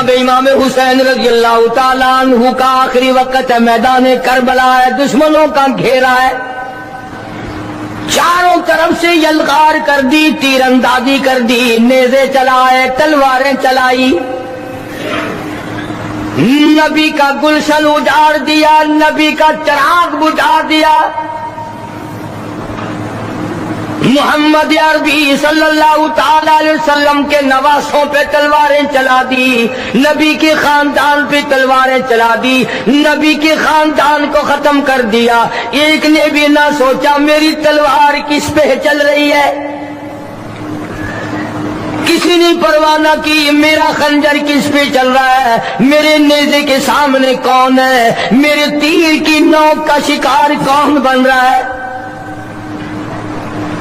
جناب امام حسین رضی اللہ تعالیٰ عنہ کا آخری وقت ہے، میدان کربلا ہے، دشمنوں کا گھیرا ہے، چاروں طرف سے یلغار کر دی، تیر اندازی کر دی، نیزے چلائے، تلواریں چلائی، نبی کا گلشن اجاڑ دیا، نبی کا چراغ بجھا دیا، محمد عربی صلی اللہ تعالی علیہ وسلم کے نواسوں پہ تلواریں چلا دی، نبی کے خاندان پہ تلواریں چلا دی، نبی کے خاندان کو ختم کر دیا۔ ایک نے بھی نہ سوچا میری تلوار کس پہ چل رہی ہے، کسی نے پرواہ نہ کی میرا خنجر کس پہ چل رہا ہے، میرے نیزے کے سامنے کون ہے، میرے تیر کی نوک کا شکار کون بن رہا ہے،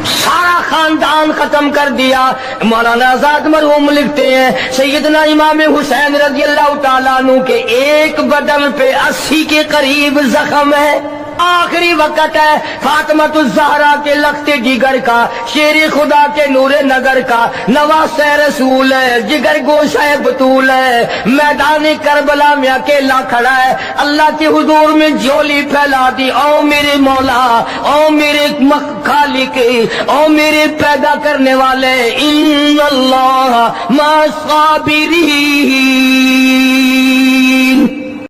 سارا خاندان ختم کر دیا۔ مولانا آزاد مرحوم لکھتے ہیں سیدنا امام حسین رضی اللہ تعالیٰ عنہ کے ایک بدن پہ 80 کے قریب زخم ہے، آخری وقت ہے، فاطمۃ الزہرا کے لخت جگر کا، شیر خدا کے نور نگر کا، نواز رسول ہے، جگر گوشہ بطول ہے، میدان کربلا میں اکیلا کھڑا ہے، اللہ کے حضور میں جھولی پھیلا دی، او میرے مولا، او میرے خالق، او میرے پیدا کرنے والے، ان اللہ مع الصابرین،